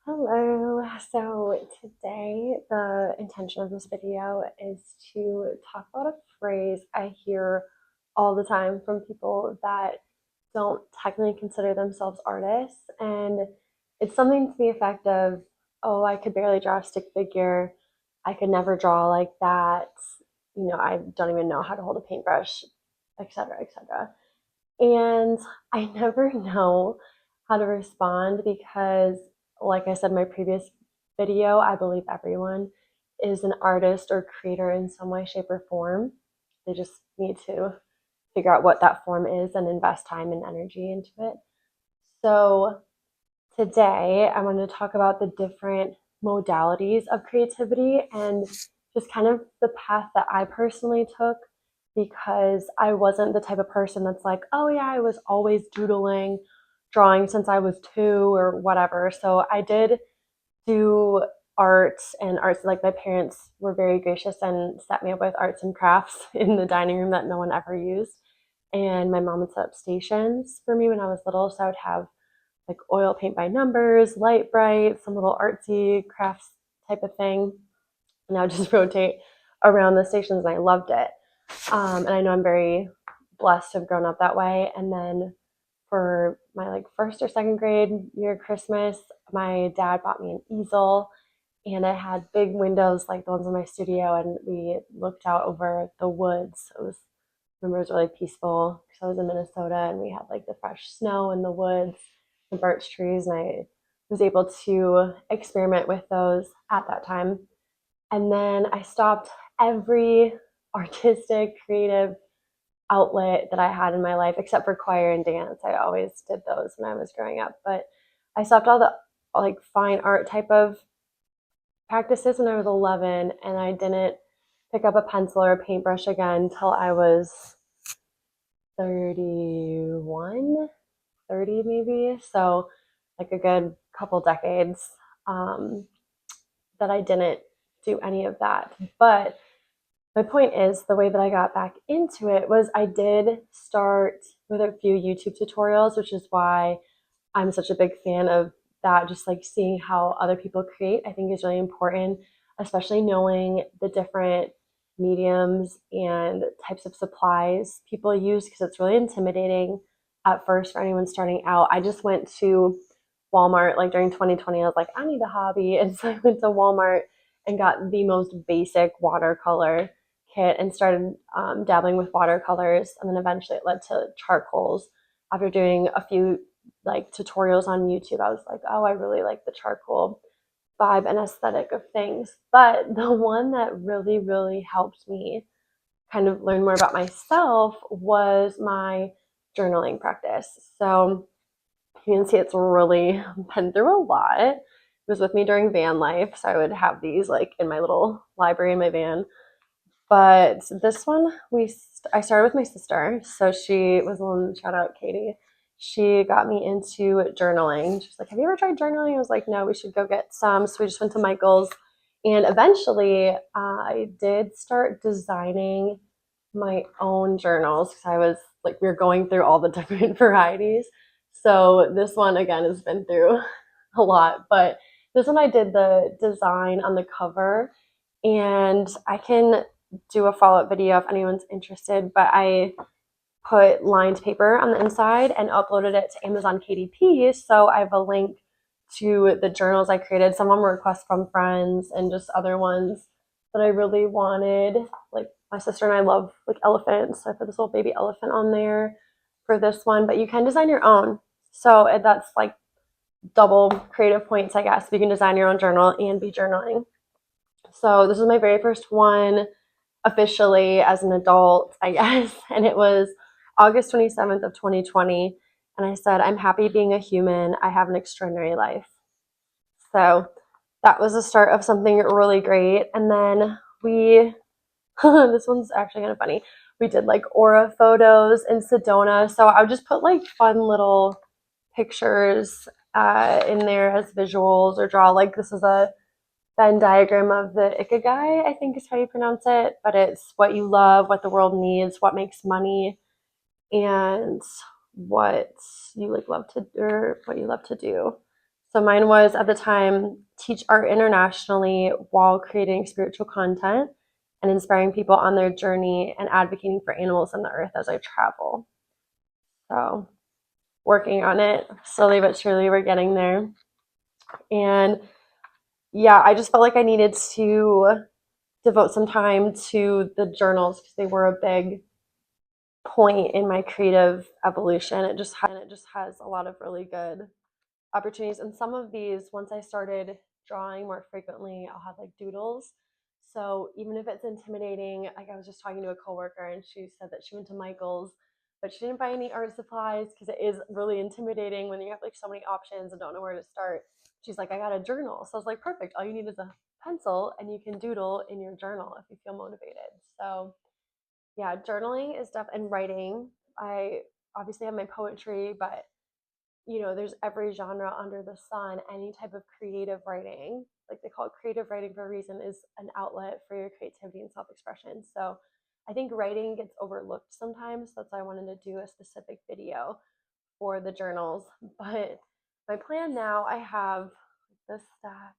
Hello. So today the intention of this video is to talk about a phrase I hear all the time from people that don't technically consider themselves artists. And it's something to the effect of, oh, I could barely draw a stick figure. I could never draw like that. I don't even know how to hold a paintbrush, etc., etc. And I never know how to respond because, like I said in my previous video, I believe everyone is an artist or creator in some way, shape, or form. They just need to figure out what that form is and invest time and energy into it. So, today I want to talk about the different modalities of creativity and just kind of the path that I personally took because I wasn't the type of person that's like, oh yeah, I was always doodling, drawing since I was 2 or whatever. So I did do arts and arts. Like my parents were very gracious and set me up with arts and crafts in the dining room that no one ever used. And my mom would set up stations for me when I was little. So I would have like oil paint by numbers, light bright, some little artsy crafts type of thing. And I would just rotate around the stations and I loved it. And I know I'm very blessed to have grown up that way. And then for my like first or second grade year Christmas, my dad bought me an easel and it had big windows like the ones in my studio and we looked out over the woods. I remember it was really peaceful because I was in Minnesota and we had like the fresh snow in the woods, the birch trees, and I was able to experiment with those at that time. And then I stopped every artistic, creative outlet that I had in my life, except for choir and dance. I always did those when I was growing up. But I stopped all the like fine art type of practices when I was 11, and I didn't pick up a pencil or a paintbrush again until I was 31, 30 maybe. So, like a good couple decades um, that I didn't do any of that. But my point is, the way that I got back into it was I did start with a few YouTube tutorials, which is why I'm such a big fan of that. Just like seeing how other people create, I think is really important, especially knowing the different mediums and types of supplies people use because it's really intimidating at first for anyone starting out. I just went to Walmart like during 2020. I was like, I need a hobby. And so I went to Walmart and got the most basic watercolor kit and started dabbling with watercolors. And then eventually it led to charcoals. After doing a few like tutorials on YouTube, I was like, oh, I really like the charcoal vibe and aesthetic of things. But the one that really, really helped me kind of learn more about myself was my journaling practice. So you can see it's really been through a lot. It was with me during van life, so I would have these like in my little library in my van. But this one, I started with my sister. So she was the one, shout out Katie. She got me into journaling. She was like, have you ever tried journaling? I was like, no, we should go get some. So we just went to Michael's. And eventually I did start designing my own journals because I was like, we were going through all the different varieties. So this one, again, has been through a lot. But this one, I did the design on the cover. And I can do a follow up video if anyone's interested. But I put lined paper on the inside and uploaded it to Amazon KDP. So I have a link to the journals I created. Some of them were requests from friends and just other ones that I really wanted. Like my sister and I love like elephants. So I put this little baby elephant on there for this one. But you can design your own. So that's like double creative points, I guess. You can design your own journal and be journaling. So this was my very first one officially as an adult, I guess. And it was August 27th of 2020. And I said, I'm happy being a human. I have an extraordinary life. So that was the start of something really great. And then this one's actually kind of funny. We did like aura photos in Sedona. So I would just put like fun little pictures in there as visuals or draw. Like this is a Venn diagram of the ikigai, I think is how you pronounce it, but it's what you love, what the world needs, what makes money, and what you like love to or what you love to do. So mine was at the time teach art internationally while creating spiritual content and inspiring people on their journey and advocating for animals and the earth as I travel. So working on it slowly but surely, we're getting there. And yeah, I just felt like I needed to devote some time to the journals because they were a big point in my creative evolution. It just has a lot of really good opportunities. And some of these, once I started drawing more frequently, I'll have like doodles. So even if it's intimidating, like I was just talking to a coworker and she said that she went to Michael's, but she didn't buy any art supplies because it is really intimidating when you have like so many options and don't know where to start. She's like, I got a journal. So I was like, perfect. All you need is a pencil and you can doodle in your journal if you feel motivated. So yeah, journaling is definitely, and writing. I obviously have my poetry, but there's every genre under the sun. Any type of creative writing, like they call it creative writing for a reason, is an outlet for your creativity and self-expression. So I think writing gets overlooked sometimes. That's why I wanted to do a specific video for the journals. But my plan now, I have this stack.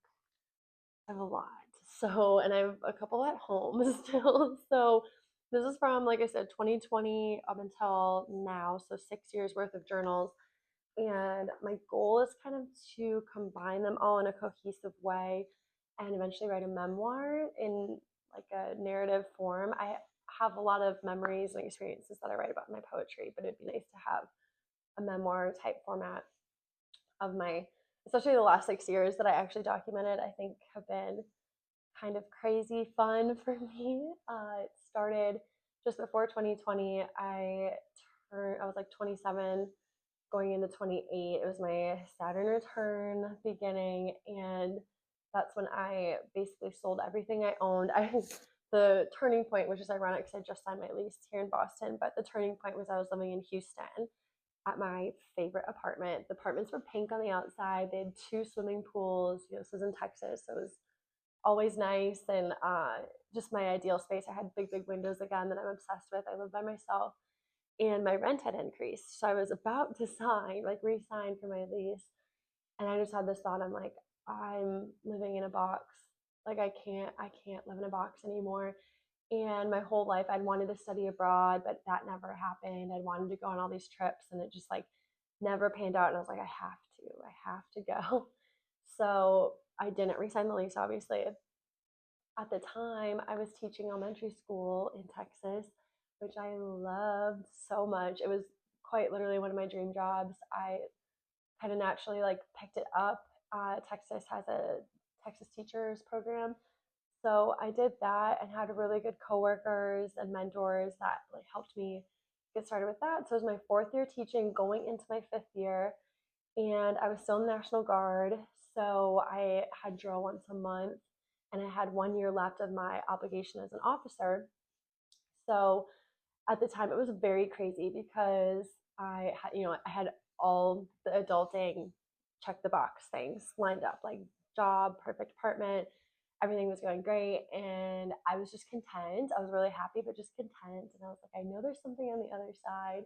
I have a lot. So, and I have a couple at home still. So this is from, like I said, 2020 up until now. So 6 years worth of journals. And my goal is kind of to combine them all in a cohesive way and eventually write a memoir in like a narrative form. I have a lot of memories and experiences that I write about in my poetry, but it'd be nice to have a memoir type format of my, especially the last 6 years that I actually documented, I think have been kind of crazy fun for me. It started just before 2020. I was like 27 going into 28. It was my Saturn return beginning, and that's when I basically sold everything I owned. The turning point, which is ironic because I just signed my lease here in Boston, but the turning point was I was living in Houston at my favorite apartment. The apartments were pink on the outside. They had two swimming pools. This was in Texas, so it was always nice and just my ideal space. I had big, big windows again that I'm obsessed with. I live by myself and my rent had increased. So I was about to sign, like re-sign for my lease. And I just had this thought, I'm like, I'm living in a box. Like I can't live in a box anymore. And my whole life I'd wanted to study abroad, but that never happened. I'd wanted to go on all these trips and it just like never panned out. And I was like, I have to go. So I didn't resign the lease, obviously. At the time, I was teaching elementary school in Texas, which I loved so much. It was quite literally one of my dream jobs. I kind of naturally like picked it up. Texas has a Texas teachers program, so I did that and had really good coworkers and mentors that like helped me get started with that. So it was my fourth year teaching, going into my fifth year, and I was still in the National Guard. So I had drill once a month, and I had 1 year left of my obligation as an officer. So at the time, it was very crazy because I had all the adulting check the box things lined up, like job, perfect apartment, everything was going great, and I was just content. I was really happy, but just content. And I was like, I know there's something on the other side.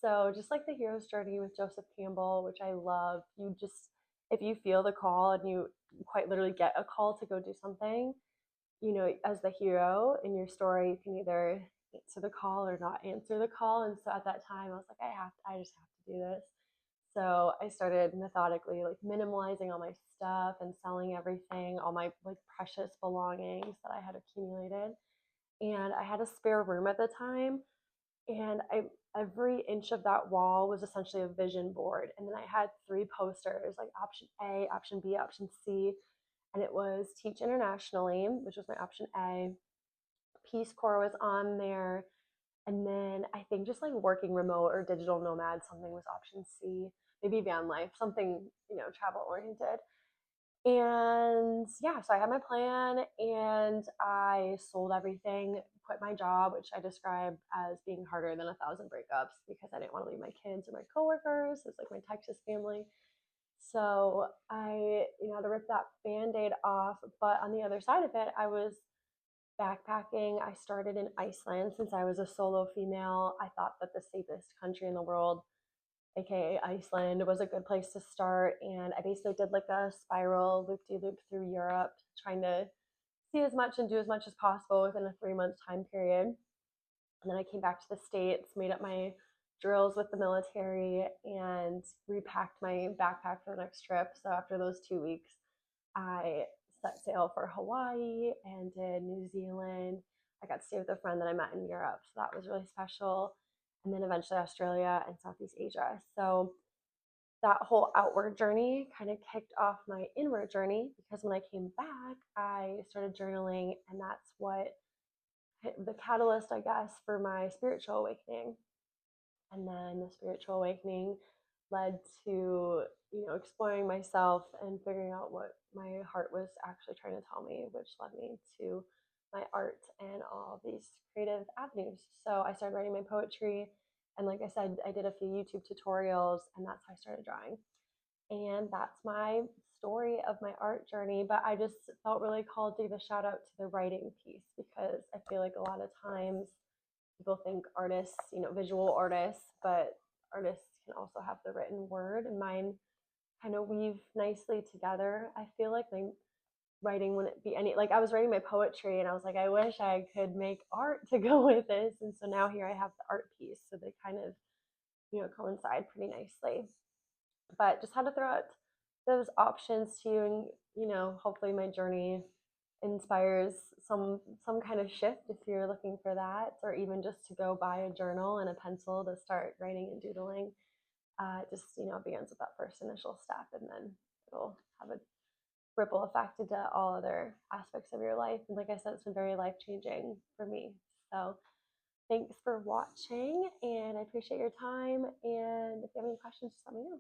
So just like the hero's journey with Joseph Campbell, which I love, if you feel the call and you quite literally get a call to go do something, as the hero in your story, you can either answer the call or not answer the call. And so at that time, I was like, I just have to do this. So I started methodically like minimalizing all my stuff and selling everything, all my like precious belongings that I had accumulated. And I had a spare room at the time, and every inch of that wall was essentially a vision board. And then I had three posters, like option A, option B, option C, and it was teach internationally, which was my option A. Peace Corps was on there, and then I think just like working remote or digital nomad, something was option C. Maybe van life, something travel oriented. And yeah, so I had my plan and I sold everything, quit my job, which I describe as being harder than 1,000 breakups because I didn't want to leave my kids or my coworkers. It's like my Texas family. So I had to rip that band-aid off. But on the other side of it, I was backpacking. I started in Iceland since I was a solo female. I thought that the safest country in the world aka Iceland, was a good place to start. And I basically did like a spiral loop de loop through Europe, trying to see as much and do as much as possible within a 3 month time period. And then I came back to the States, made up my drills with the military, and repacked my backpack for the next trip. So after those 2 weeks, I set sail for Hawaii and did New Zealand. I got to stay with a friend that I met in Europe, so that was really special. And then eventually Australia and Southeast Asia. So that whole outward journey kind of kicked off my inward journey because when I came back, I started journaling, and that's what the catalyst, I guess, for my spiritual awakening. And then the spiritual awakening led to, exploring myself and figuring out what my heart was actually trying to tell me, which led me to my art and all these creative avenues. So I started writing my poetry, and like I said, I did a few YouTube tutorials, and that's how I started drawing. And that's my story of my art journey. But I just felt really called to give a shout out to the writing piece because I feel like a lot of times people think artists, visual artists, but artists can also have the written word, and mine kind of weave nicely together. I feel like my writing wouldn't be any, like, I was writing my poetry and I was like, I wish I could make art to go with this. And so now here I have the art piece. So they kind of, coincide pretty nicely. But just had to throw out those options to you, and hopefully my journey inspires some kind of shift if you're looking for that, or even just to go buy a journal and a pencil to start writing and doodling. Just begins with that first initial step, and then it'll have a ripple effect into all other aspects of your life. And like I said, it's been very life changing for me. So thanks for watching, and I appreciate your time. And if you have any questions, just let me know.